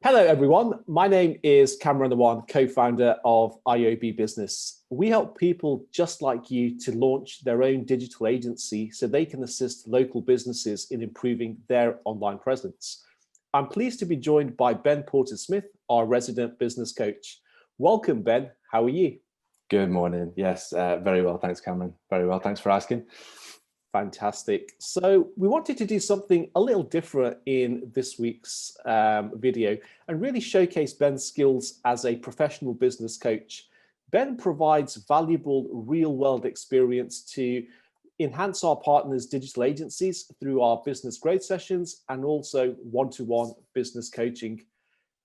Hello, everyone. My name is Kamran Awan, co-founder of iOB Business. We help people just like you to launch their own digital agency so they can assist local businesses in improving their online presence. I'm pleased to be joined by Ben Porter-Smith, our resident business coach. Welcome, Ben. How are you? Good morning. Yes, very well. Thanks, Cameron. Very well. Thanks for asking. Fantastic. So we wanted to do something a little different in this week's video and really showcase Ben's skills as a professional business coach. Ben provides valuable real-world experience to enhance our partners' digital agencies through our business growth sessions and also one-to-one business coaching.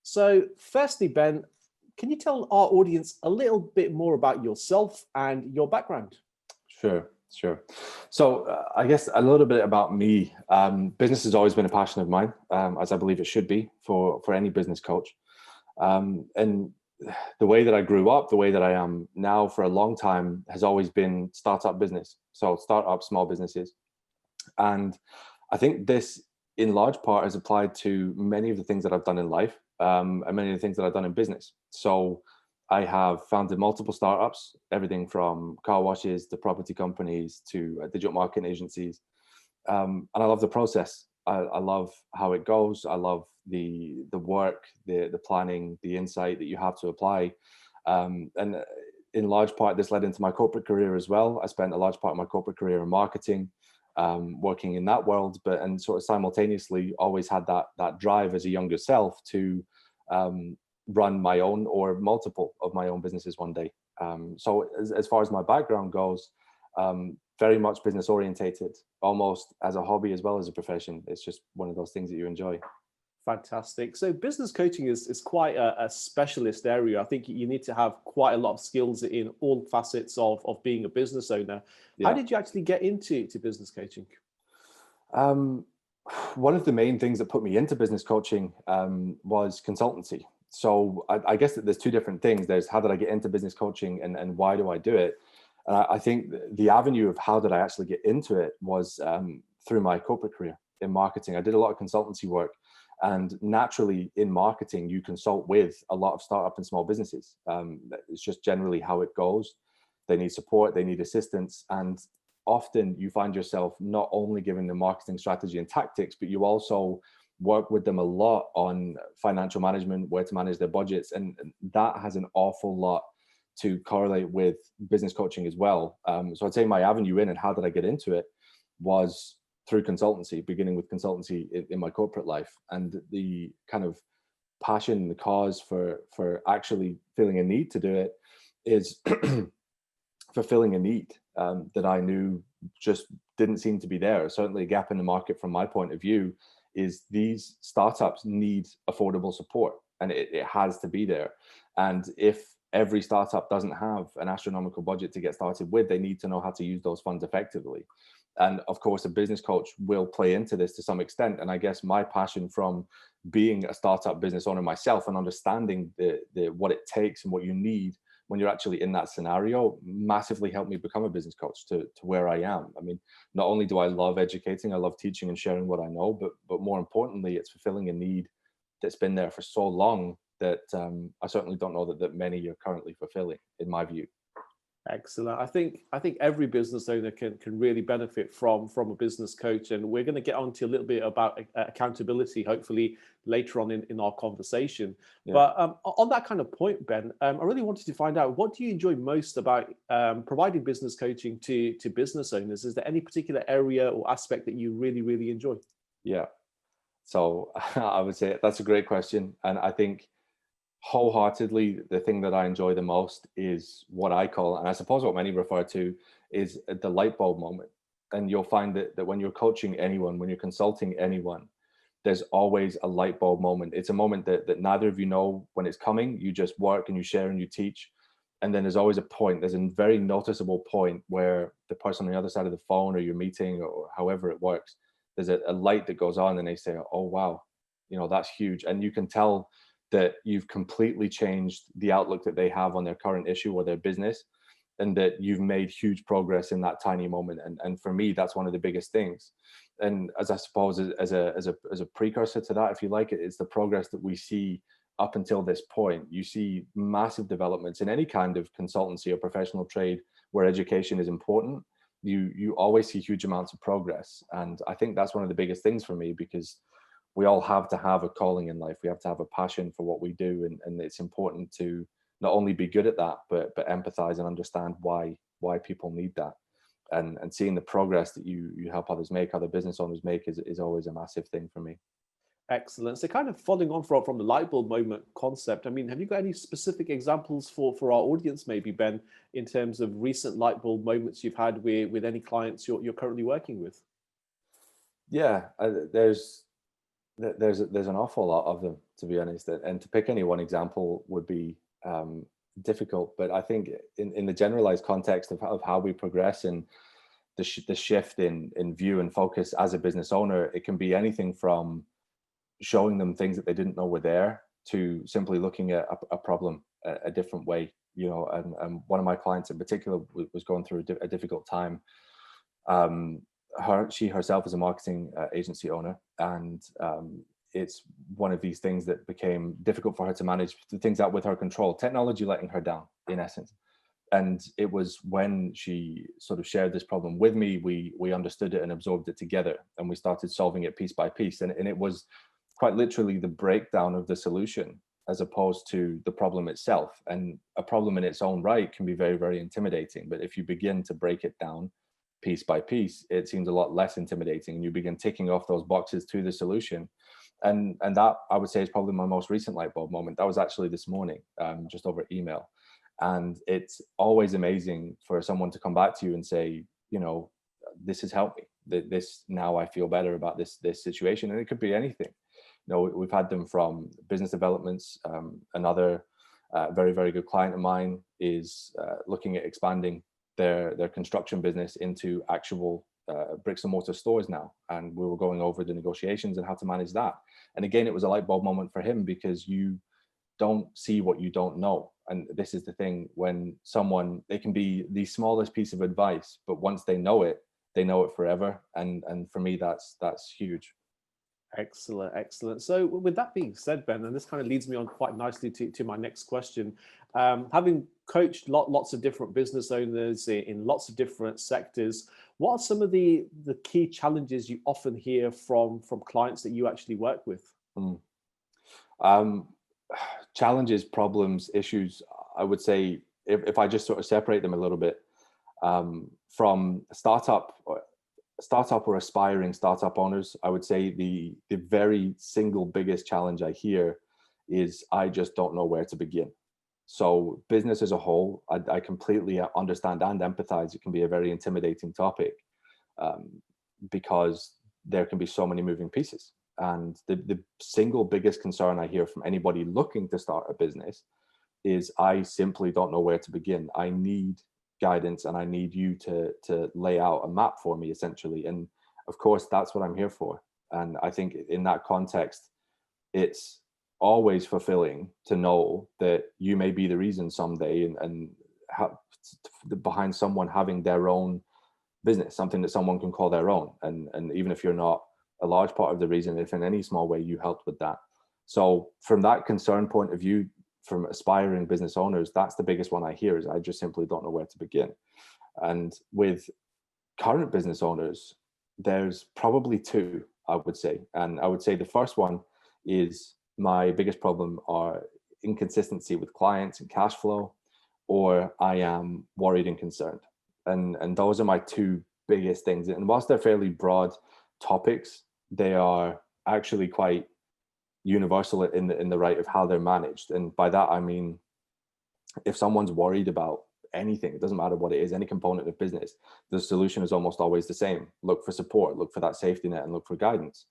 So firstly, Ben, can you tell our audience a little bit more about yourself and your background? Sure. So I guess a little bit about me. Business has always been a passion of mine, as I believe it should be for any business coach. And the way that I grew up, the way that I am now for a long time has always been startup business. So startup, small businesses. And I think this in large part has applied to many of the things that I've done in life and many of the things that I've done in business. So I have founded multiple startups, everything from car washes to property companies to digital marketing agencies. And I love the process. I love how it goes. I love the work, the planning, the insight that you have to apply. And in large part, this led into my corporate career as well. I spent a large part of my corporate career in marketing, working in that world, and sort of simultaneously always had that drive as a younger self to run my own or multiple of my own businesses one day. So as far as my background goes, very much business orientated, almost as a hobby as well as a profession. It's just one of those things that you enjoy. Fantastic. So business coaching is quite a specialist area. I think you need to have quite a lot of skills in all facets of being a business owner. Yeah. How did you actually get into business coaching? One of the main things that put me into business coaching was consultancy. So I guess that there's two different things. There's how did I get into business coaching and why do I do it? And I think the avenue of how did I actually get into it was through my corporate career in marketing. I did a lot of consultancy work, and naturally in marketing, you consult with a lot of startup and small businesses. It's just generally how it goes. They need support, they need assistance. And often you find yourself not only giving them marketing strategy and tactics, but you also work with them a lot on financial management, where to manage their budgets. And that has an awful lot to correlate with business coaching as well. So I'd say my avenue in and how did I get into it was through consultancy, beginning with consultancy in my corporate life, and the kind of passion, the cause for actually feeling a need to do it is fulfilling a need that I knew just didn't seem to be there. Certainly a gap in the market from my point of view is these startups need affordable support, and it has to be there. And if every startup doesn't have an astronomical budget to get started with, they need to know how to use those funds effectively. And of course, a business coach will play into this to some extent. And I guess my passion from being a startup business owner myself and understanding what it takes and what you need when you're actually in that scenario massively helped me become a business coach to where I am. I mean, not only do I love educating, I love teaching and sharing what I know, but more importantly, it's fulfilling a need that's been there for so long that I certainly don't know that many are currently fulfilling, in my view. Excellent. I think every business owner can really benefit from a business coach, and we're going to get on to a little bit about accountability, hopefully later on in our conversation. Yeah. But on that kind of point, Ben, I really wanted to find out, what do you enjoy most about providing business coaching to business owners? Is there any particular area or aspect that you really enjoy? Yeah. So I would say that's a great question, and I think wholeheartedly, the thing that I enjoy the most is what I call, and I suppose what many refer to, is the light bulb moment. And you'll find that when you're coaching anyone, when you're consulting anyone, there's always a light bulb moment. It's a moment that neither of you know when it's coming. You just work and you share and you teach. And then there's always a point, there's a very noticeable point where the person on the other side of the phone or your meeting or however it works, there's a light that goes on and they say, oh, wow, that's huge. And you can tell that you've completely changed the outlook that they have on their current issue or their business, and that you've made huge progress in that tiny moment. And for me, that's one of the biggest things. And as I suppose as a precursor to that, if you like, it's the progress that we see up until this point, you see massive developments in any kind of consultancy or professional trade where education is important. You always see huge amounts of progress. And I think that's one of the biggest things for me, because we all have to have a calling in life. We have to have a passion for what we do. And it's important to not only be good at that, but empathize and understand why people need that. And seeing the progress that you help others make, other business owners make, is always a massive thing for me. Excellent. So kind of following on from the light bulb moment concept, I mean, have you got any specific examples for our audience, maybe, Ben, in terms of recent light bulb moments you've had with any clients you're currently working with? Yeah, there's an awful lot of them, to be honest. And to pick any one example would be difficult. But I think in the generalized context of how we progress and the shift in view and focus as a business owner, it can be anything from showing them things that they didn't know were there to simply looking at a problem a different way. You know, and one of my clients in particular was going through a difficult time. She herself is a marketing agency owner, and it's one of these things that became difficult for her to manage the things out with her control, technology letting her down, in essence. And it was when she sort of shared this problem with me, we understood it and absorbed it together, and we started solving it piece by piece. And it was quite literally the breakdown of the solution as opposed to the problem itself. And a problem in its own right can be very, very intimidating. But if you begin to break it down piece by piece, it seems a lot less intimidating, and you begin ticking off those boxes to the solution. And that, I would say, is probably my most recent light bulb moment. That was actually this morning, just over email. And it's always amazing for someone to come back to you and say, you know, this has helped me. This, now I feel better about this situation. And it could be anything. You know, we've had them from business developments. Another very, very good client of mine is looking at expanding their construction business into actual bricks and mortar stores now. And we were going over the negotiations and how to manage that. And again, it was a light bulb moment for him, because you don't see what you don't know. And this is the thing, when someone, they can be the smallest piece of advice, but once they know it forever. And for me, that's huge. Excellent, excellent. So with that being said, Ben, and this kind of leads me on quite nicely to my next question. Having coached lots of different business owners in lots of different sectors, what are some of the key challenges you often hear from clients that you actually work with? Challenges, problems, issues, I would say, if I just sort of separate them a little bit, from startup or aspiring startup owners, I would say the very single biggest challenge I hear is, I just don't know where to begin. So business as a whole, I completely understand and empathize. It can be a very intimidating topic, because there can be so many moving pieces. And the single biggest concern I hear from anybody looking to start a business is, I simply don't know where to begin. I need guidance, and I need you to lay out a map for me, essentially. And of course, that's what I'm here for. And I think in that context, it's always fulfilling to know that you may be the reason someday, and behind someone having their own business, something that someone can call their own. And even if you're not a large part of the reason, if in any small way you helped with that. So from that concern point of view, from aspiring business owners, that's the biggest one I hear, is I just simply don't know where to begin. And with current business owners, there's probably two, I would say. And I would say the first one is, my biggest problem are inconsistency with clients and cash flow, or I am worried and concerned. And those are my two biggest things. And whilst they're fairly broad topics, they are actually quite universal in the right of how they're managed. And by that, I mean, if someone's worried about anything, it doesn't matter what it is, any component of business, the solution is almost always the same. Look for support, look for that safety net, and look for guidance.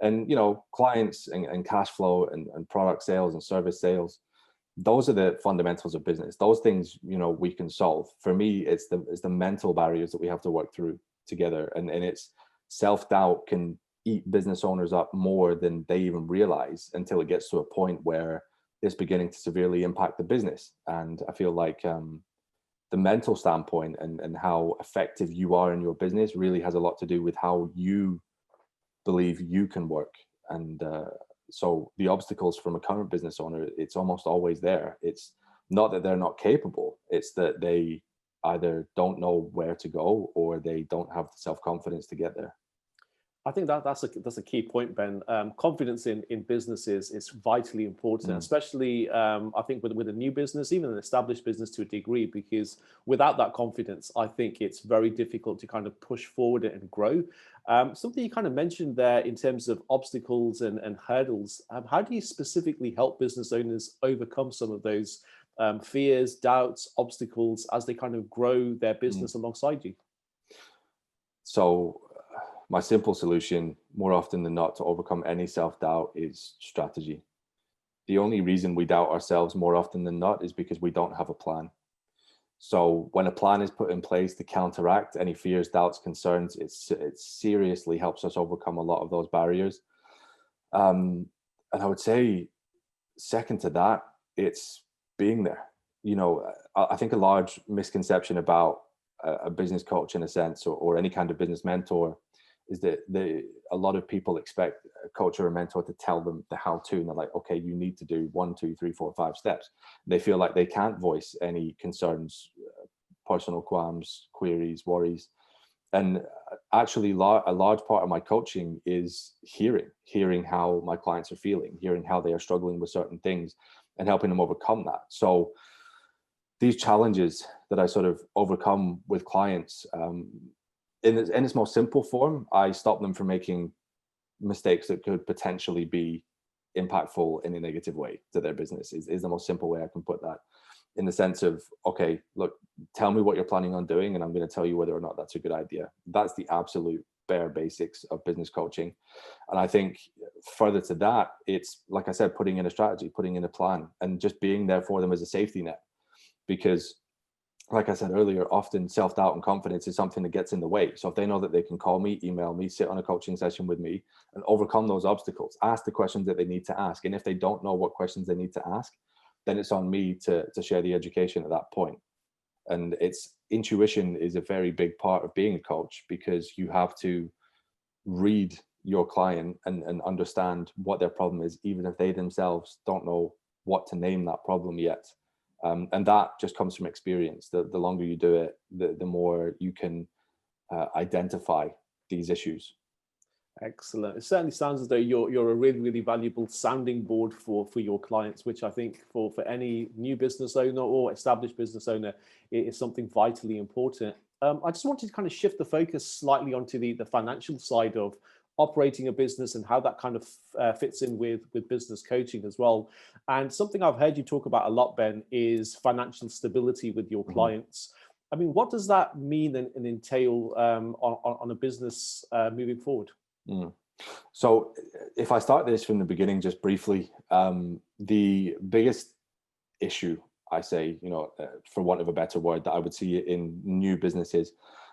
And, you know, clients and cash flow and product sales and service sales, those are the fundamentals of business. Those things, you know, we can solve. For me, it's the mental barriers that we have to work through together. And it's self-doubt can eat business owners up more than they even realize, until it gets to a point where it's beginning to severely impact the business. And I feel like the mental standpoint and how effective you are in your business really has a lot to do with how you believe you can work. And So the obstacles from a current business owner, it's almost always there. It's not that they're not capable, it's that they either don't know where to go or they don't have the self-confidence to get there. I think that's a key point, Ben. Confidence in businesses is vitally important, especially I think with a new business, even an established business to a degree, because without that confidence, I think it's very difficult to kind of push forward and grow. Something you kind of mentioned there in terms of obstacles and hurdles. How do you specifically help business owners overcome some of those fears, doubts, obstacles as they kind of grow their business alongside you? So my simple solution, more often than not, to overcome any self-doubt is strategy. The only reason we doubt ourselves more often than not is because we don't have a plan. So when a plan is put in place to counteract any fears, doubts, concerns, it seriously helps us overcome a lot of those barriers. And I would say, second to that, it's being there. You know, I think a large misconception about a business coach, in a sense, or any kind of business mentor, is that a lot of people expect a coach or a mentor to tell them the how-to, and they're like, okay, you need to do 1, 2, 3, 4, 5 steps. They feel like they can't voice any concerns, personal qualms, queries, worries. And actually, a large part of my coaching is hearing how my clients are feeling, hearing how they are struggling with certain things, and helping them overcome that. So these challenges that I sort of overcome with clients, in its most simple form, I stop them from making mistakes that could potentially be impactful in a negative way to their business, is the most simple way I can put that. In the sense of, okay, look, tell me what you're planning on doing, and I'm going to tell you whether or not that's a good idea. That's the absolute bare basics of business coaching. And I think further to that, it's, like I said, putting in a strategy, putting in a plan, and just being there for them as a safety net. Because like I said earlier, often self-doubt and confidence is something that gets in the way. So if they know that they can call me, email me, sit on a coaching session with me and overcome those obstacles, ask the questions that they need to ask. And if they don't know what questions they need to ask, then it's on me to share the education at that point. And intuition is a very big part of being a coach, because you have to read your client and understand what their problem is, even if they themselves don't know what to name that problem yet. And that just comes from experience. The longer you do it, the more you can identify these issues. Excellent. It certainly sounds as though you're a really, really valuable sounding board for your clients, which I think for any new business owner or established business owner, it is something vitally important. I just wanted to kind of shift the focus slightly onto the financial side of operating a business and how that kind of fits in with business coaching as well. And something I've heard you talk about a lot, Ben, is financial stability with your clients. I mean, what does that mean and entail on a business moving forward? So if I start this from the beginning, just briefly, the biggest issue, I say, for want of a better word, that I would see in new businesses,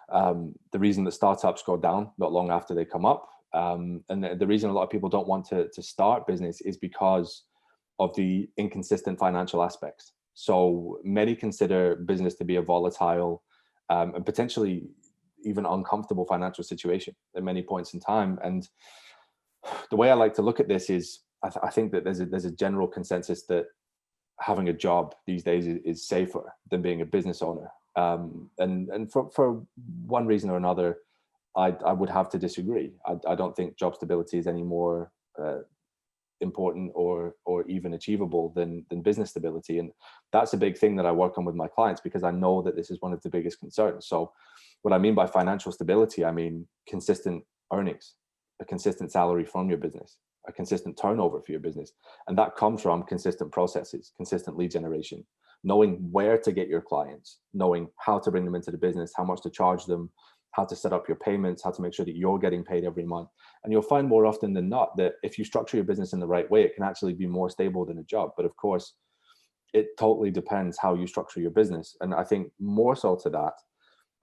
the reason that startups go down not long after they come up, and the reason a lot of people don't want to start business is because of the inconsistent financial aspects. So many consider business to be a volatile and potentially even uncomfortable financial situation at many points in time. And the way I like to look at this is, I think that there's a general consensus that having a job these days is safer than being a business owner. And for one reason or another, I would have to disagree. I don't think job stability is any more important or even achievable than business stability. And that's a big thing that I work on with my clients, because I know that this is one of the biggest concerns. So what I mean by financial stability, I mean consistent earnings, a consistent salary from your business, a consistent turnover for your business. And that comes from consistent processes, consistent lead generation, knowing where to get your clients, knowing how to bring them into the business, how much to charge them, how to set up your payments, how to make sure that you're getting paid every month. And you'll find more often than not that if you structure your business in the right way, it can actually be more stable than a job. But of course, it totally depends how you structure your business. And I think more so to that,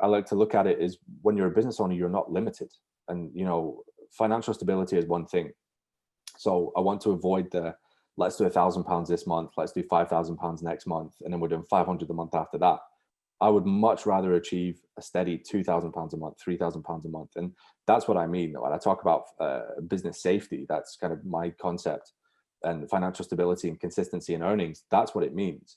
I like to look at it is, when you're a business owner, you're not limited. And, financial stability is one thing. So I want to avoid let's do £1,000 this month, let's do £5,000 next month, and then we're doing 500 a month after that. I would much rather achieve a steady £2,000 a month, £3,000 a month. And that's what I mean. When I talk about business safety, that's kind of my concept. and financial stability and consistency in earnings, that's what it means.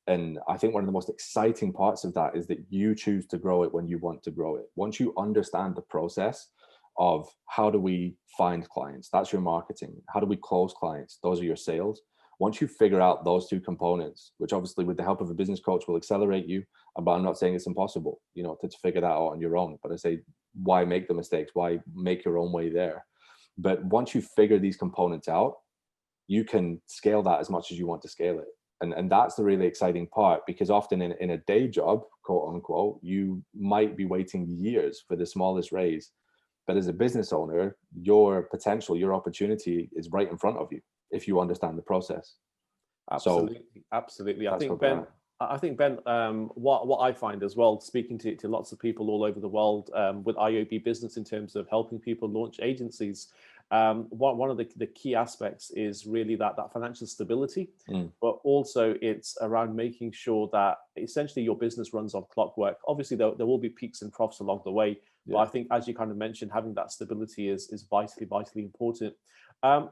And I think one of the most exciting parts of that is that you choose to grow it when you want to grow it. Once you understand the process of how do we find clients, that's your marketing. How do we close clients? Those are your sales. Once you figure out those two components, which obviously with the help of a business coach will accelerate you, but I'm not saying it's impossible, to figure that out on your own. But I say, why make the mistakes? Why make your own way there? But once you figure these components out, you can scale that as much as you want to scale it. And that's the really exciting part, because often in a day job, quote unquote, you might be waiting years for the smallest raise. But as a business owner, your potential, your opportunity is right in front of you if you understand the process. Absolutely, absolutely. I think Ben, what I find as well, speaking to lots of people all over the world with iOB business in terms of helping people launch agencies, one of the key aspects is really that financial stability, but also it's around making sure that essentially your business runs on clockwork. Obviously, there will be peaks and troughs along the way, but I think, as you kind of mentioned, having that stability is vitally important.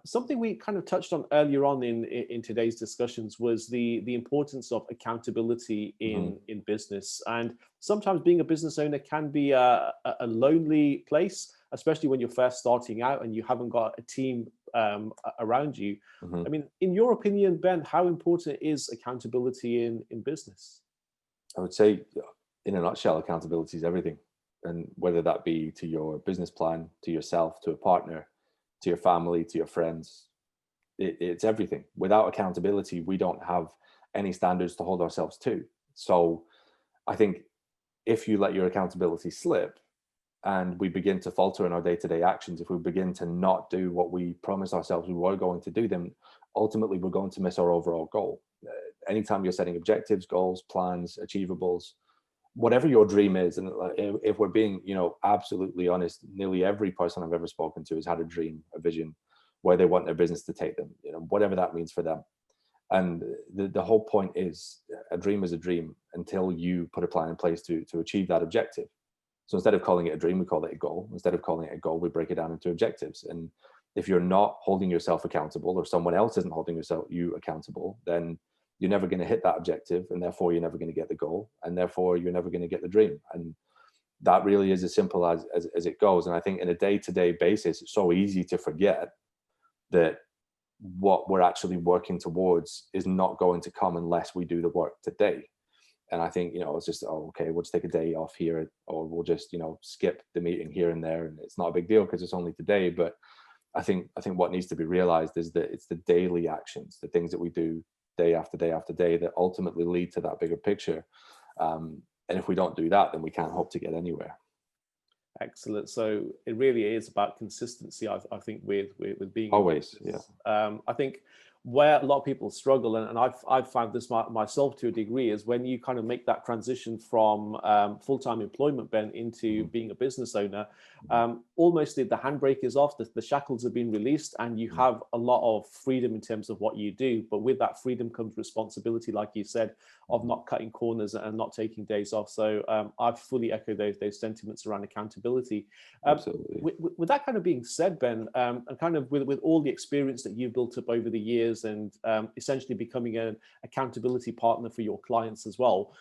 Something we kind of touched on earlier on in today's discussions was the importance of accountability in business. And sometimes being a business owner can be a lonely place, especially when you're first starting out and you haven't got a team around you. I mean, in your opinion, Ben, how important is accountability in business? I would say, in a nutshell, accountability is everything. And whether that be to your business plan, to yourself, to a partner, to your family, to your friends, it's everything. Without accountability, we don't have any standards to hold ourselves to. So I think if you let your accountability slip and we begin to falter in our day-to-day actions, if we begin to not do what we promised ourselves we were going to do, then ultimately we're going to miss our overall goal. Anytime you're setting objectives, goals, plans, achievables, whatever your dream is, and if we're being, absolutely honest, nearly every person I've ever spoken to has had a dream, a vision, where they want their business to take them, whatever that means for them. And the whole point is, a dream is a dream until you put a plan in place to achieve that objective. So instead of calling it a dream, we call it a goal. Instead of calling it a goal, we break it down into objectives. And if you're not holding yourself accountable, or someone else isn't holding you accountable, then you're never going to hit that objective, and therefore you're never going to get the goal, and therefore you're never going to get the dream. And that really is as simple as it goes. And I think in a day-to-day basis, it's so easy to forget that what we're actually working towards is not going to come unless we do the work today. And I think, it's just, okay, we'll just take a day off here, or we'll just, skip the meeting here and there, and it's not a big deal because it's only today. But I think what needs to be realized is that it's the daily actions, the things that we do day after day after day, that ultimately lead to that bigger picture. And if we don't do that, then we can't hope to get anywhere. Excellent. So it really is about consistency, I think, with being always. Yeah. I think where a lot of people struggle, and I've found this myself to a degree, is when you kind of make that transition from full-time employment, Ben, into being a business owner. Almost the handbrake is off, the shackles have been released, and you have a lot of freedom in terms of what you do. But with that freedom comes responsibility, like you said, of not cutting corners and not taking days off. So I fully echo those sentiments around accountability. Absolutely. With that kind of being said, Ben, and kind of with all the experience that you've built up over the years, and essentially becoming an accountability partner for your clients as well,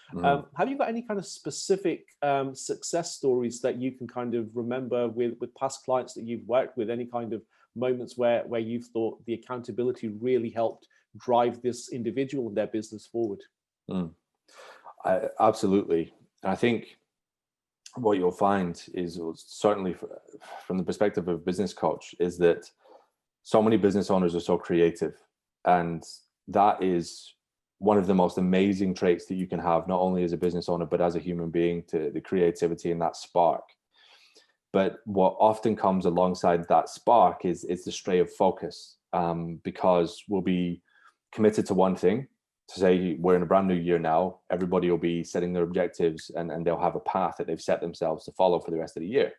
have you got any kind of specific success stories that you can kind of remember with past clients that you've worked with? Any kind of moments where you've thought the accountability really helped drive this individual and their business forward? Absolutely. I think what you'll find is, certainly from the perspective of a business coach, is that so many business owners are so creative, and that is one of the most amazing traits that you can have, not only as a business owner but as a human being, to the creativity and that spark. But what often comes alongside that spark is the stray of focus, because we'll be committed to one thing. To say we're in a brand new year now, everybody will be setting their objectives, and they'll have a path that they've set themselves to follow for the rest of the year.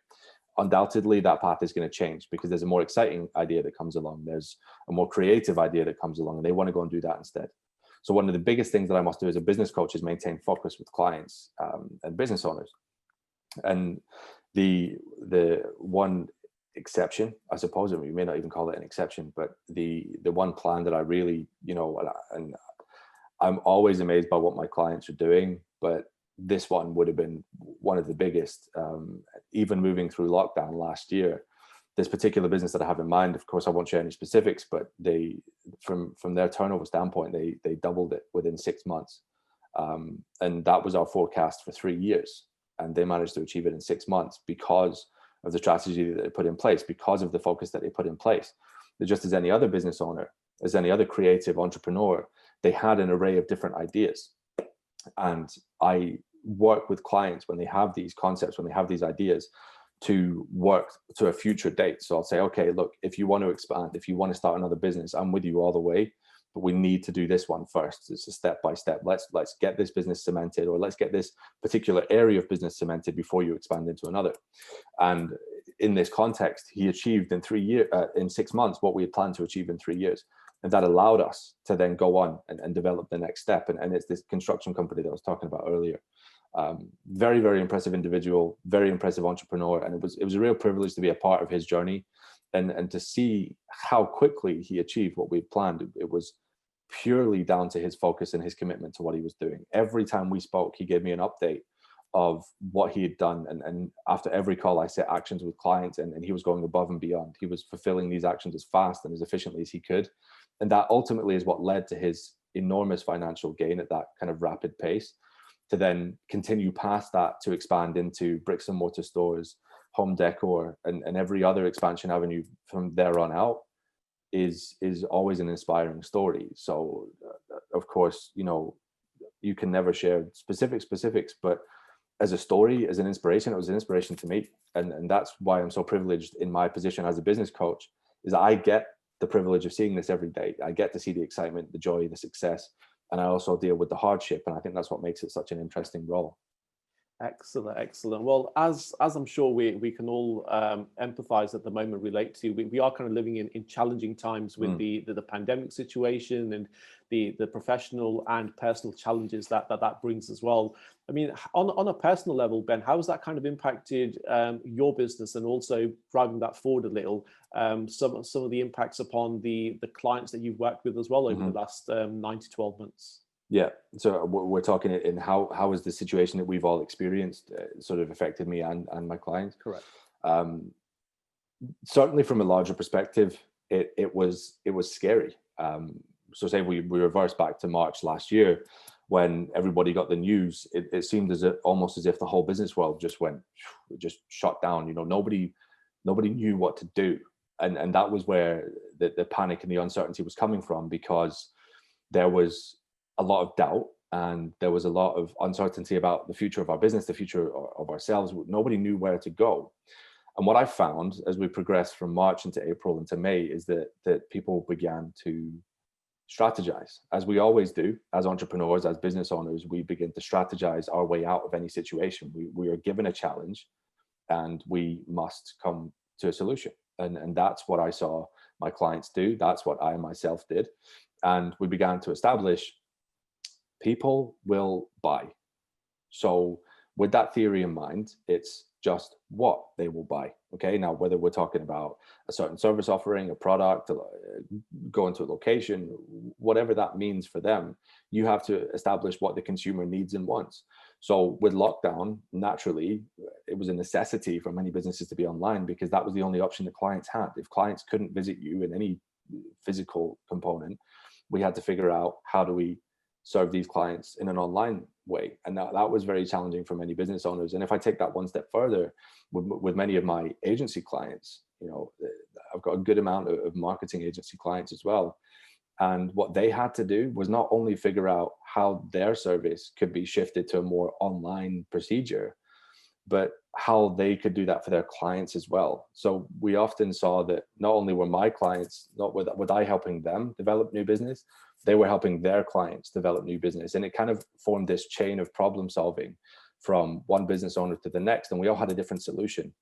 Undoubtedly, that path is going to change because there's a more exciting idea that comes along. There's a more creative idea that comes along, and they want to go and do that instead. So one of the biggest things that I must do as a business coach is maintain focus with clients and business owners. And the one exception, I suppose. I mean, you may not even call it an exception, but the one plan that I really, and I'm always amazed by what my clients are doing, but this one would have been one of the biggest, even moving through lockdown last year. This particular business that I have in mind, of course, I won't share any specifics, but they, from their turnover standpoint, they doubled it within 6 months. And that was our forecast for 3 years. And they managed to achieve it in 6 months because of the strategy that they put in place, because of the focus that they put in place. Just as any other business owner, as any other creative entrepreneur, they had an array of different ideas. And I work with clients when they have these concepts, when they have these ideas, to work to a future date. So I'll say, okay, look, if you want to expand, if you want to start another business, I'm with you all the way, but we need to do this one first. It's a step by step. Let's get this business cemented, or let's get this particular area of business cemented before you expand into another. And in this context, he achieved in 6 months what we had planned to achieve in 3 years. And that allowed us to then go on and develop the next step. And it's this construction company that I was talking about earlier. Very, very impressive individual, very impressive entrepreneur. And it was a real privilege to be a part of his journey and to see how quickly he achieved what we planned. It was purely down to his focus and his commitment to what he was doing. Every time we spoke, he gave me an update of what he had done. And after every call, I set actions with clients, and he was going above and beyond. He was fulfilling these actions as fast and as efficiently as he could. And that ultimately is what led to his enormous financial gain at that kind of rapid pace, to then continue past that to expand into bricks and mortar stores, home decor, and every other expansion avenue from there on out is always an inspiring story. So of course, you can never share specifics, but as a story, as an inspiration, it was an inspiration to me. And that's why I'm so privileged in my position as a business coach, is I get the privilege of seeing this every day. I get to see the excitement, the joy, the success, and I also deal with the hardship. And I think that's what makes it such an interesting role. Excellent. Well, as I'm sure we can all empathize at the moment, relate to, we are kind of living in challenging times with the pandemic situation and the professional and personal challenges that brings as well. I mean, on a personal level, Ben, how has that kind of impacted your business, and also driving that forward a little, some of the impacts upon the clients that you've worked with as well over the last 9 to 12 months? Yeah, so we're talking in how is the situation that we've all experienced sort of affected me and my clients. Correct. Certainly from a larger perspective, it was scary. So say we reverse back to March last year, when everybody got the news, it seemed almost as if the whole business world just shut down. Nobody knew what to do, and that was where the panic and the uncertainty was coming from, because there was a lot of doubt and there was a lot of uncertainty about the future of our business, the future of ourselves. Nobody knew where to go. And what I found as we progressed from March into April into May is that people began to strategize, as we always do as entrepreneurs, as business owners. We begin to strategize our way out of any situation. We are given a challenge and we must come to a solution. And that's what I saw my clients do. That's what I myself did. And we began to establish people will buy. So with that theory in mind, it's just what they will buy. Okay. Now, whether we're talking about a certain service offering, a product, go into a location, whatever that means for them, you have to establish what the consumer needs and wants. So with lockdown, naturally, it was a necessity for many businesses to be online, because that was the only option that clients had. If clients couldn't visit you in any physical component, we had to figure out, how do we serve these clients in an online way? And that was very challenging for many business owners. And if I take that one step further, with many of my agency clients, I've got a good amount of marketing agency clients as well. And what they had to do was not only figure out how their service could be shifted to a more online procedure, but how they could do that for their clients as well. So we often saw that not only were my clients, not was I helping them develop new business, they were helping their clients develop new business. And it kind of formed this chain of problem solving from one business owner to the next. And we all had a different solution.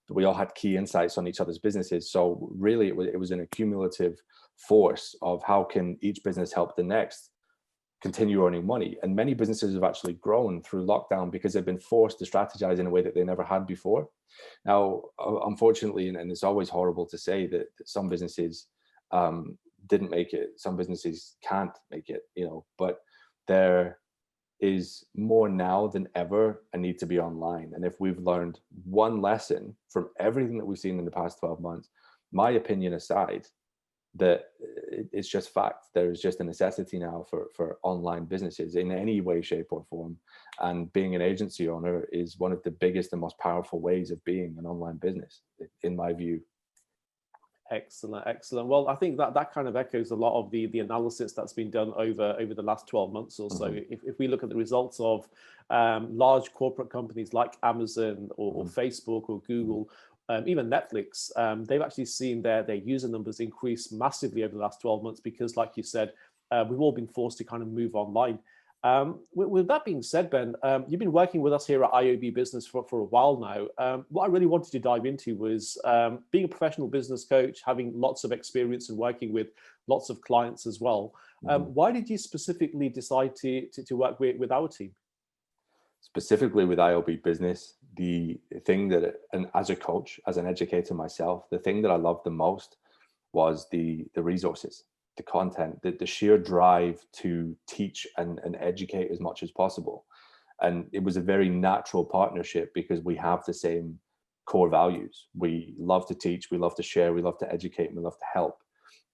We all had key insights on each other's businesses. So really, it was an accumulative force of how can each business help the next continue earning money. And many businesses have actually grown through lockdown because they've been forced to strategize in a way that they never had before. Now, unfortunately, and it's always horrible to say that some businesses didn't make it, some businesses can't make it, but there is more now than ever a need to be online. And if we've learned one lesson from everything that we've seen in the past 12 months, my opinion aside, that it's just fact. There is just a necessity now for online businesses in any way, shape, or form. And being an agency owner is one of the biggest and most powerful ways of being an online business, in my view. Excellent, excellent. Well, I think that kind of echoes a lot of the analysis that's been done over the last 12 months or so. Mm-hmm. If we look at the results of large corporate companies like Amazon or Mm-hmm. Facebook or Google, even Netflix, they've actually seen their user numbers increase massively over the last 12 months because, like you said, we've all been forced to kind of move online. With that being said, Ben, you've been working with us here at iOB Business for a while now. What I really wanted to dive into was being a professional business coach, having lots of experience and working with lots of clients as well. Why did you specifically decide to work with our team? Specifically with iOB Business, the thing that, and as a coach, as an educator myself, the thing that I loved the most was the resources, the content, the sheer drive to teach and educate as much as possible. And it was a very natural partnership because we have the same core values. We love to teach, we love to share, we love to educate, and we love to help.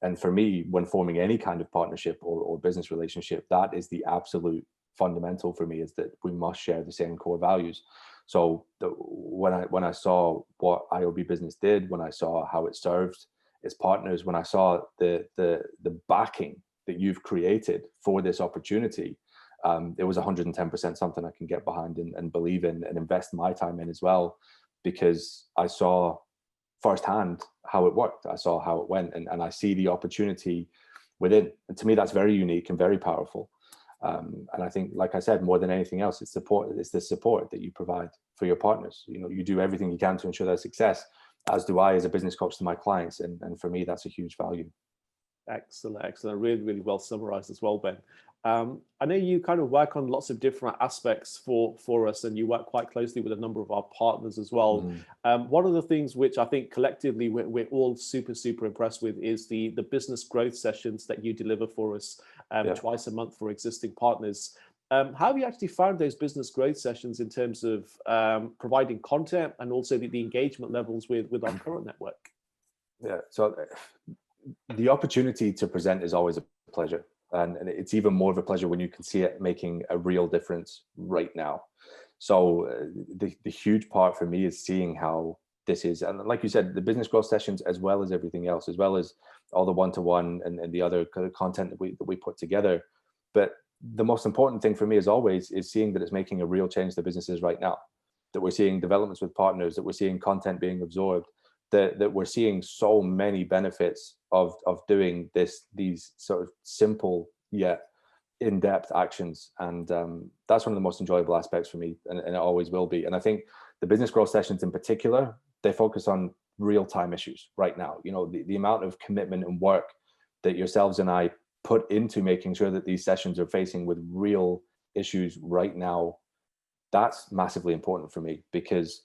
And for me, when forming any kind of partnership or business relationship, that is the absolute fundamental for me, is that we must share the same core values. So when I saw what iOB Business did, when I saw how it served its partners, when I saw the backing that you've created for this opportunity, it was 110% something I can get behind and believe in and invest my time in as well, because I saw firsthand how it worked. I saw how it went, and I see the opportunity within. And to me, that's very unique and very powerful. And I think, like I said, more than anything else, it's the support that you provide for your partners. You do everything you can to ensure their success, as do I as a business coach to my clients. And for me, that's a huge value. Excellent, excellent. Really, really well summarized as well, Ben. I know you kind of work on lots of different aspects for us, and you work quite closely with a number of our partners as well. One of the things which I think collectively we're all super, super impressed with is the business growth sessions that you deliver for us twice a month for existing partners. How have you actually found those business growth sessions in terms of providing content and also the engagement levels with our current network? Yeah, so the opportunity to present is always a pleasure. And it's even more of a pleasure when you can see it making a real difference right now. So the huge part for me is seeing how this is, and like you said, the business growth sessions, as well as everything else, as well as all the one-to-one and the other kind of content that we put together. But the most important thing for me, as always, is seeing that it's making a real change to businesses right now, that we're seeing developments with partners, that we're seeing content being absorbed, that we're seeing so many benefits of doing these sort of simple yet in-depth actions. And that's one of the most enjoyable aspects for me, and it always will be. And I think the business growth sessions in particular, they focus on real-time issues right now. The amount of commitment and work that yourselves and I put into making sure that these sessions are facing with real issues right now, that's massively important for me, because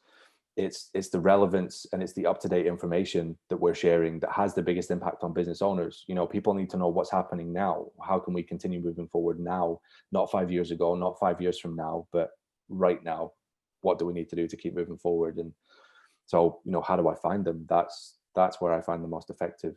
it's the relevance and it's the up-to-date information that we're sharing that has the biggest impact on business owners. People need to know what's happening now. How can we continue moving forward now? Not 5 years ago, not 5 years from now, but right now. What do we need to do to keep moving forward? And so, how do I find them? That's where I find the most effective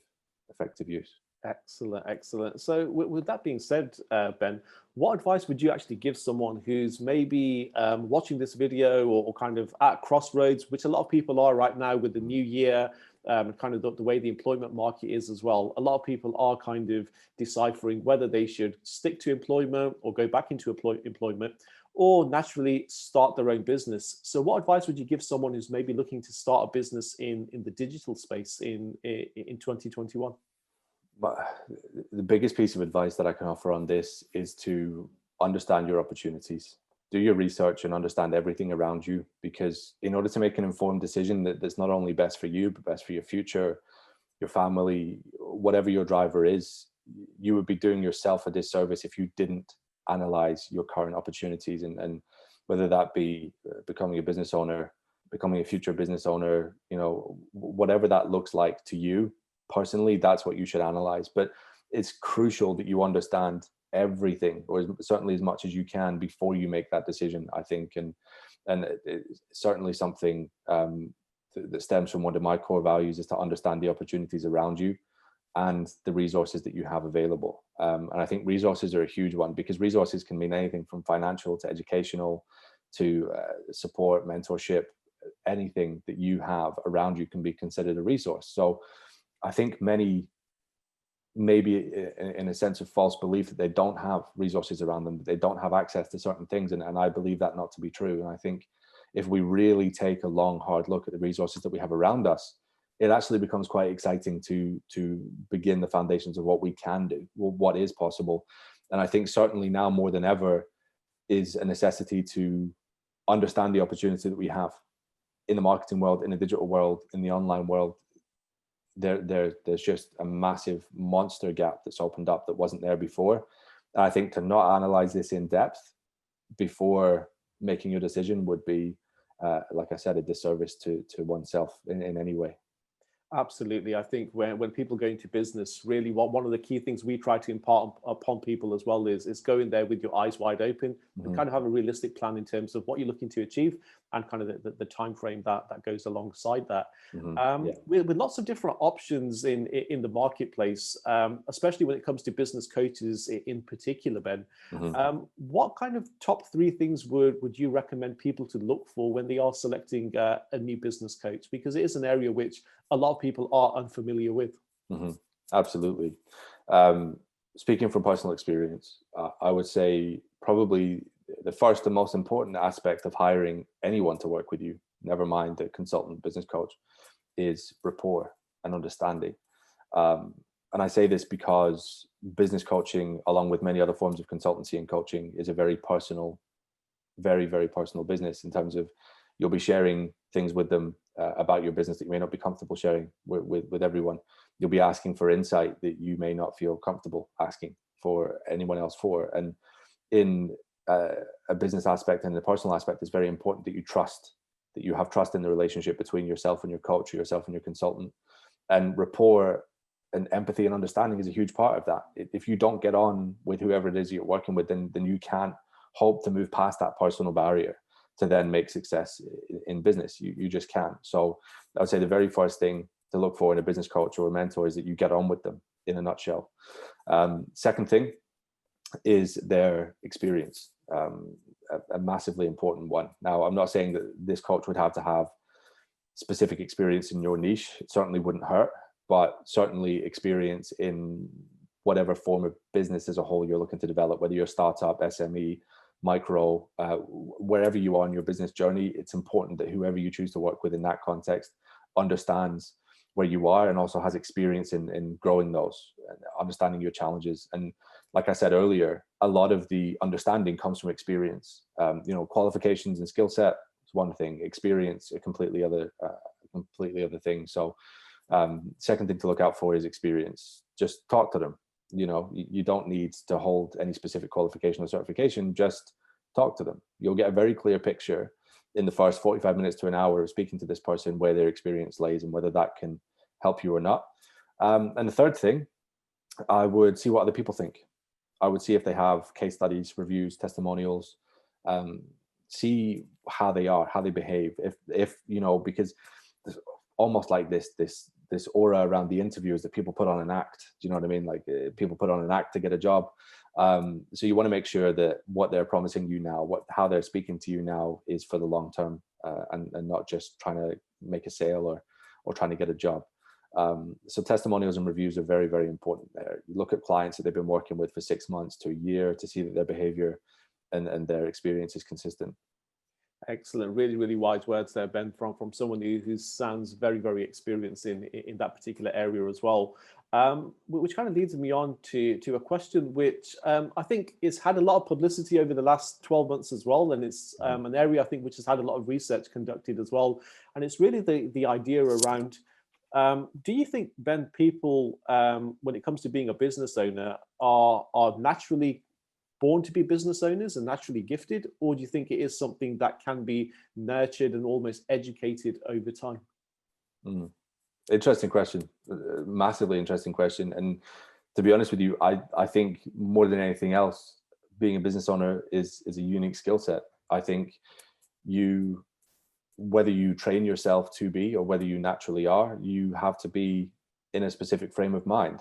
use. Excellent, excellent. So with that being said, Ben, what advice would you actually give someone who's maybe watching this video or kind of at crossroads, which a lot of people are right now with the new year, kind of the way the employment market is as well? A lot of people are kind of deciphering whether they should stick to employment or go back into employment, or naturally start their own business. So what advice would you give someone who's maybe looking to start a business in the digital space in 2021? But the biggest piece of advice that I can offer on this is to understand your opportunities. Do your research and understand everything around you, because in order to make an informed decision that's not only best for you, but best for your future, your family, whatever your driver is, you would be doing yourself a disservice if you didn't analyze your current opportunities, and whether that be becoming a business owner, becoming a future business owner, whatever that looks like to you personally, that's what you should analyze. But it's crucial that you understand everything, or certainly as much as you can, before you make that decision, I think. And it's certainly something that stems from one of my core values, is to understand the opportunities around you and the resources that you have available. And I think resources are a huge one, because resources can mean anything from financial to educational to support, mentorship. Anything that you have around you can be considered a resource. So I think many, maybe in a sense of false belief, that they don't have resources around them, that they don't have access to certain things. And I believe that not to be true. And I think if we really take a long, hard look at the resources that we have around us, it actually becomes quite exciting to begin the foundations of what we can do, what is possible. And I think certainly now more than ever is a necessity to understand the opportunity that we have in the marketing world, in the digital world, in the online world. There's just a massive monster gap that's opened up that wasn't there before. And I think to not analyze this in depth before making your decision would be, like I said, a disservice to oneself in any way. Absolutely. I think when people go into business, really one of the key things we try to impart upon people as well is go in there with your eyes wide open and kind of have a realistic plan in terms of what you're looking to achieve and kind of the time frame that goes alongside that. With lots of different options in the marketplace, especially when it comes to business coaches in particular, Ben, what kind of top 3 things would you recommend people to look for when they are selecting a new business coach? Because it is an area which a lot of people are unfamiliar with. Absolutely. Speaking from personal experience, I would say probably the first and most important aspect of hiring anyone to work with you, never mind a consultant business coach, is rapport and understanding. And I say this because business coaching, along with many other forms of consultancy and coaching, is a very personal, very, very personal business, in terms of you'll be sharing things with them about your business that you may not be comfortable sharing with everyone. You'll be asking for insight that you may not feel comfortable asking for anyone else for. And in a business aspect and the personal aspect, it's very important that you have trust in the relationship between yourself and your coach, or yourself and your consultant. And rapport and empathy and understanding is a huge part of that. If you don't get on with whoever it is you're working with, then you can't hope to move past that personal barrier to then make success in business. You just can't. So I would say the very first thing to look for in a business coach or a mentor is that you get on with them, in a nutshell. Second thing is their experience, a massively important one. Now, I'm not saying that this coach would have to have specific experience in your niche. It certainly wouldn't hurt, but certainly experience in whatever form of business as a whole you're looking to develop, whether you're a startup, SME, micro, wherever you are in your business journey. It's important that whoever you choose to work with in that context understands where you are and also has experience in growing those, understanding your challenges. And like I said earlier, a lot of the understanding comes from experience. Qualifications and skill set is one thing, experience a completely other thing. So second thing to look out for is experience. Just talk to them. You don't need to hold any specific qualification or certification, just talk to them. You'll get a very clear picture in the first 45 minutes to an hour of speaking to this person where their experience lays and whether that can help you or not. And the third thing, I would see what other people think. I would see if they have case studies, reviews, testimonials, see how they are, how they behave. If because there's almost like this aura around the interviews that people put on an act. Do you know what I mean? Like people put on an act to get a job. So you want to make sure that what they're promising you now, how they're speaking to you now, is for the long term, and not just trying to make a sale or trying to get a job. So testimonials and reviews are very, very important there. You look at clients that they've been working with for 6 months to a year to see that their behavior and their experience is consistent. Excellent. Really, really wise words there, Ben, from someone who sounds very, very experienced in that particular area as well. Which kind of leads me on to a question which I think has had a lot of publicity over the last 12 months as well. And it's an area, I think, which has had a lot of research conducted as well. And it's really the idea around, do you think, Ben, people, when it comes to being a business owner, are naturally born to be business owners and naturally gifted, or do you think it is something that can be nurtured and almost educated over time? Interesting question, massively interesting question. And to be honest with you, I think more than anything else, being a business owner is a unique skill set. I think whether you train yourself to be or whether you naturally are, you have to be in a specific frame of mind.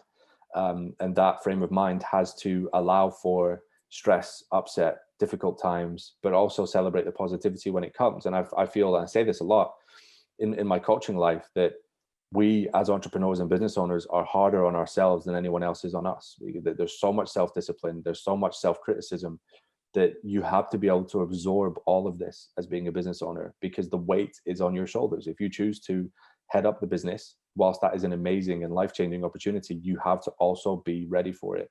And that frame of mind has to allow for stress, upset, difficult times, but also celebrate the positivity when it comes. And I feel, and I say this a lot in my coaching life, that we as entrepreneurs and business owners are harder on ourselves than anyone else is on us. There's so much self-discipline, there's so much self-criticism, that you have to be able to absorb all of this as being a business owner, because the weight is on your shoulders. If you choose to head up the business, whilst that is an amazing and life-changing opportunity, you have to also be ready for it.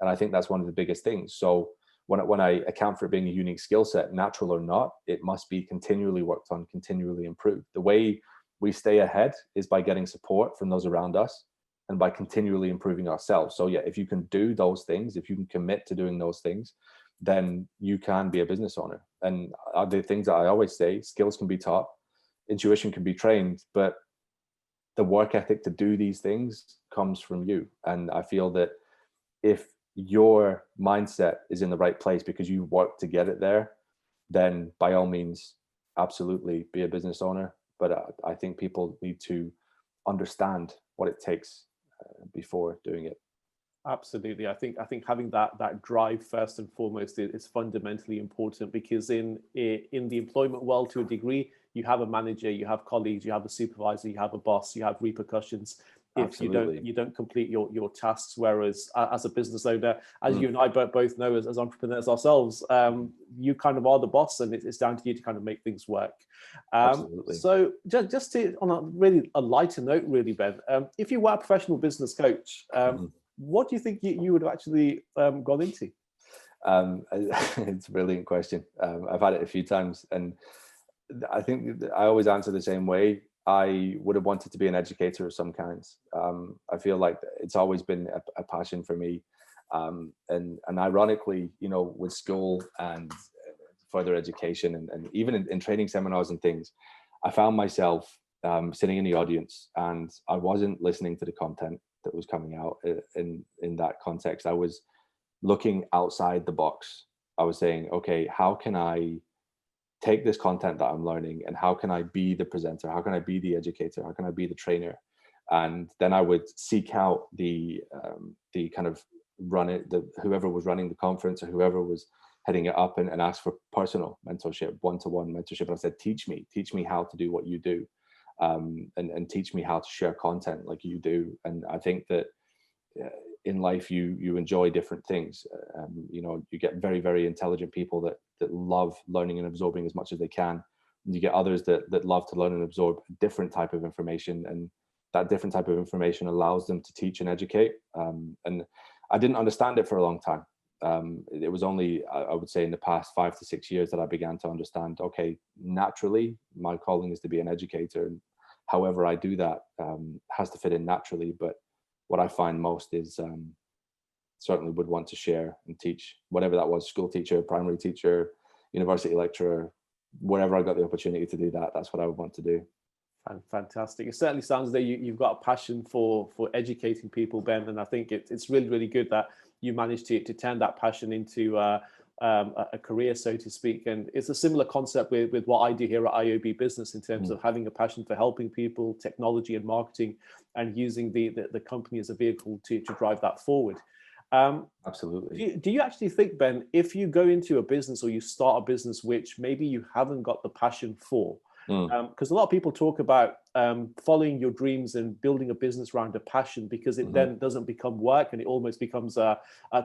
And I think that's one of the biggest things. So when I account for it being a unique skill set, natural or not, it must be continually worked on, continually improved. The way we stay ahead is by getting support from those around us and by continually improving ourselves. So yeah, if you can do those things, if you can commit to doing those things, then you can be a business owner. And the things that I always say, skills can be taught, intuition can be trained, but the work ethic to do these things comes from you. And I feel that if your mindset is in the right place because you work to get it there, then by all means, absolutely be a business owner. But I think people need to understand what it takes before doing it. Absolutely. I think having that drive first and foremost is fundamentally important, because in the employment world, to a degree, you have a manager, you have colleagues, you have a supervisor, you have a boss, you have repercussions if Absolutely. you don't complete your tasks. Whereas as a business owner, as you and I both know as entrepreneurs ourselves, you kind of are the boss, and it's down to you to kind of make things work. Absolutely. So just to, on a lighter note, really, Ben, if you were a professional business coach, what do you think you would have actually gone into? It's a brilliant question. I've had it a few times, and I think I always answer the same way. I would have wanted to be an educator of some kinds. I feel like it's always been a passion for me. And ironically, with school and further education and even in training seminars and things, I found myself sitting in the audience, and I wasn't listening to the content that was coming out in that context. I was looking outside the box. I was saying, okay, how can I take this content that I'm learning, and how can I be the presenter? How can I be the educator? How can I be the trainer? And then I would seek out the kind of whoever was running the conference or whoever was heading it up, and ask for personal mentorship, one-to-one mentorship. And I said, teach me how to do what you do. And teach me how to share content like you do. And I think that in life you enjoy different things. You get very, very intelligent people that love learning and absorbing as much as they can. And you get others that love to learn and absorb a different type of information, and that different type of information allows them to teach and educate. And I didn't understand it for a long time. It was only, I would say, in the past 5 to 6 years that I began to understand, okay, naturally, my calling is to be an educator. And however I do that has to fit in naturally. But what I find most is certainly would want to share and teach, whatever that was, school teacher, primary teacher, university lecturer, wherever I got the opportunity to do that, that's what I would want to do. Fantastic. It certainly sounds that you've got a passion for educating people, Ben, and I think it's really, really good that you managed to turn that passion into a career, so to speak. And it's a similar concept with what I do here at iOB Business, in terms of having a passion for helping people, technology and marketing, and using the company as a vehicle to drive that forward. Absolutely. Do you actually think, Ben, if you go into a business or you start a business which maybe you haven't got the passion for, because a lot of people talk about following your dreams and building a business around a passion, because it then doesn't become work and it almost becomes a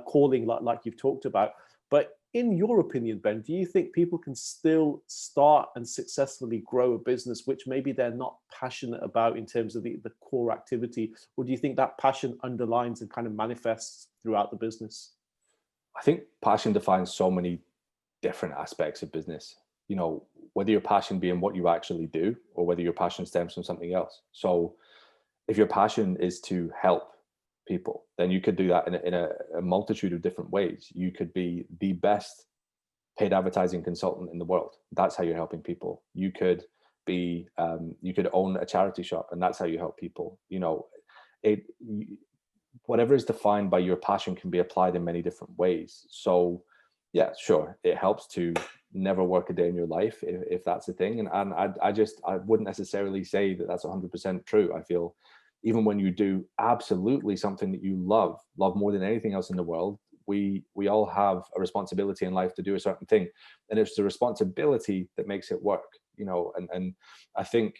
calling, like you've talked about. But in your opinion, Ben, do you think people can still start and successfully grow a business which maybe they're not passionate about in terms of the core activity? Or do you think that passion underlines and kind of manifests throughout the business? I think passion defines so many different aspects of business. Whether your passion being what you actually do, or whether your passion stems from something else. So if your passion is to help, people, then you could do that in a multitude of different ways. You could be the best paid advertising consultant in the world. That's how you're helping people. You could be, you could own a charity shop, and that's how you help people. You know, it, whatever is defined by your passion can be applied in many different ways. So yeah, sure, it helps to never work a day in your life if that's the thing. And I wouldn't necessarily say that that's 100% true. I feel even when you do absolutely something that you love more than anything else in the world, we all have a responsibility in life to do a certain thing, and it's the responsibility that makes it work, you know. And I think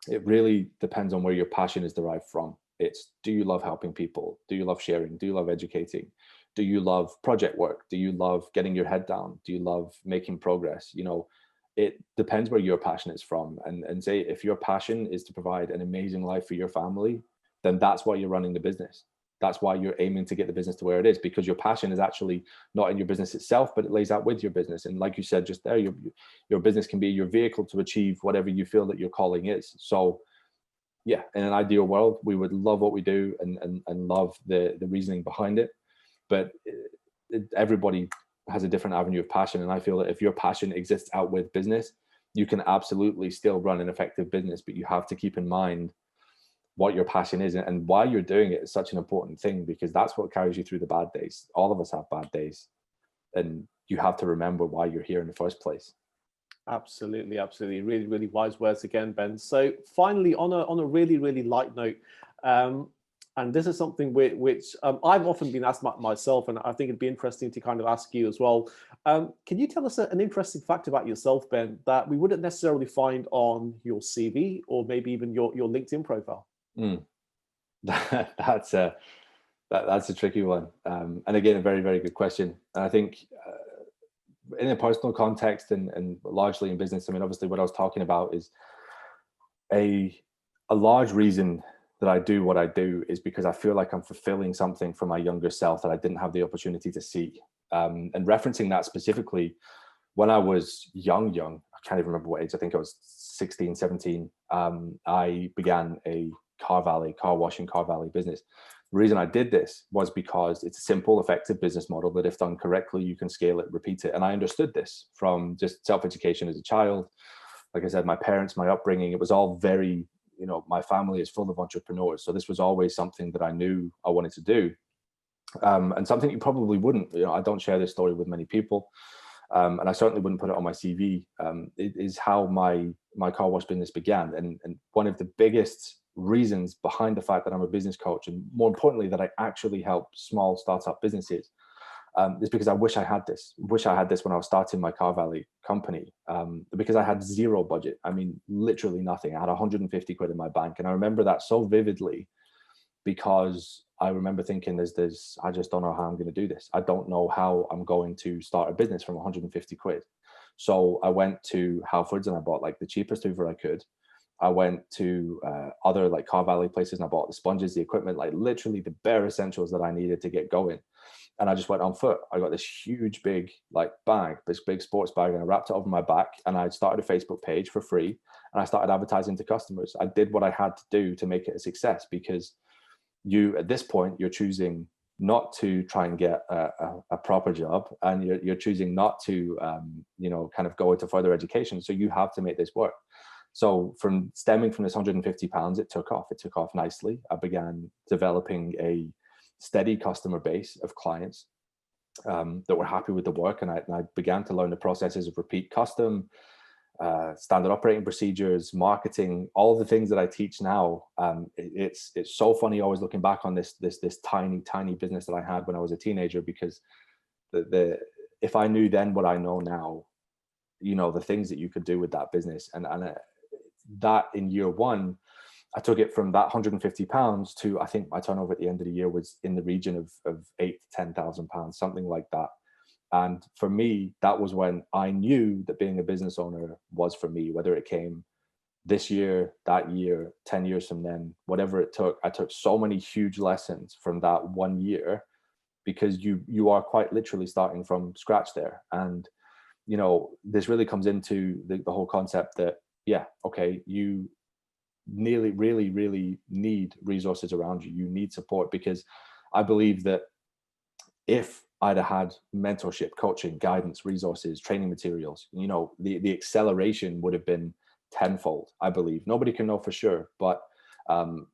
it really depends on where your passion is derived from. It's, do you love helping people? Do you love sharing? Do you love educating? Do you love project work? Do you love getting your head down? Do you love making progress? You know, it depends where your passion is from. And say, if your passion is to provide an amazing life for your family, then that's why you're running the business. That's why you're aiming to get the business to where it is, because your passion is actually not in your business itself, but it lays out with your business. And like you said just there, your business can be your vehicle to achieve whatever you feel that your calling is. So yeah, in an ideal world, we would love what we do and love the reasoning behind it. But everybody has a different avenue of passion. And I feel that if your passion exists out with business, you can absolutely still run an effective business, but you have to keep in mind what your passion is and why you're doing it is such an important thing, because that's what carries you through the bad days. All of us have bad days, and you have to remember why you're here in the first place. Absolutely, absolutely. Really, really wise words again, Ben. So finally, on a really, really light note, and this is something which I've often been asked myself, and I think it'd be interesting to kind of ask you as well. Can you tell us an interesting fact about yourself, Ben, that we wouldn't necessarily find on your CV or maybe even your LinkedIn profile? That's a tricky one, and again, a very, very good question. And I think in a personal context and largely in business, I mean, obviously what I was talking about is a large reason that I do what I do is because I feel like I'm fulfilling something for my younger self that I didn't have the opportunity to see. And referencing that specifically, when I was young, I can't even remember what age, I think I was 16, 17, I began a car washing car valet business. The reason I did this was because it's a simple, effective business model that if done correctly, you can scale it, repeat it. And I understood this from just self-education as a child. Like I said, my parents, my upbringing, it was all very, you know, my family is full of entrepreneurs. So this was always something that I knew I wanted to do. And something you probably wouldn't, you know, I don't share this story with many people. And I certainly wouldn't put it on my CV. It is how my car wash business began. And one of the biggest reasons behind the fact that I'm a business coach, and more importantly, that I actually help small startup businesses, is because I wish I had this. When I was starting my car valet company, because I had zero budget. I mean, literally nothing. I had 150 quid in my bank. And I remember that so vividly because I remember thinking, I just don't know how I'm going to do this. I don't know how I'm going to start a business from 150 quid. So I went to Halfords and I bought like the cheapest Hoover I could. I went to other like car valet places and I bought the sponges, the equipment, like literally the bare essentials that I needed to get going. And I just went on foot. I got this huge, big like bag, this big sports bag, and I wrapped it over my back. And I started a Facebook page for free, and I started advertising to customers. I did what I had to do to make it a success, because at this point, you're choosing not to try and get a proper job, and you're choosing not to, kind of go into further education. So you have to make this work. So stemming from this £150, it took off. It took off nicely. I began developing a steady customer base of clients that were happy with the work. And I began to learn the processes of repeat custom, standard operating procedures, marketing, all the things that I teach now. It's so funny always looking back on this tiny business that I had when I was a teenager, because if I knew then what I know now, the things that you could do with that business, and that in year one, I took it from that £150 to, I think my turnover at the end of the year was in the region of £8,000 to £10,000, something like that. And for me, that was when I knew that being a business owner was for me, whether it came this year, that year, 10 years from then, whatever it took. I took so many huge lessons from that 1 year, because you are quite literally starting from scratch there. And, this really comes into the whole concept that, yeah, okay, you really need resources around you. You need support, because I believe that if I'd have had mentorship, coaching, guidance, resources, training materials, you know, the acceleration would have been tenfold, I believe. Nobody can know for sure, but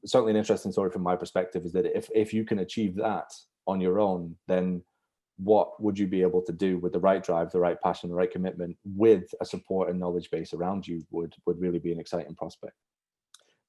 certainly an interesting story from my perspective is that if you can achieve that on your own, then what would you be able to do with the right drive, the right passion, the right commitment, with a support and knowledge base around you would really be an exciting prospect.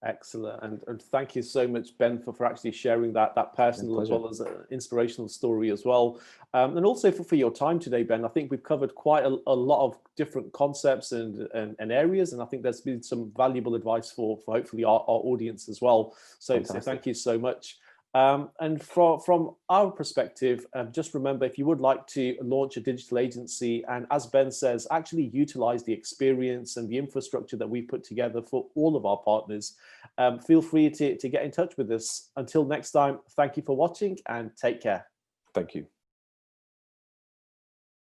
Excellent. And thank you so much, Ben, for actually sharing that personal as well as an inspirational story as well. And also for your time today, Ben. I think we've covered quite a lot of different concepts and areas. And I think there's been some valuable advice for hopefully our audience as well. So thank you so much. And from our perspective, just remember, if you would like to launch a digital agency, and as Ben says, actually utilize the experience and the infrastructure that we put together for all of our partners, feel free to get in touch with us. Until next time, thank you for watching and take care. Thank you.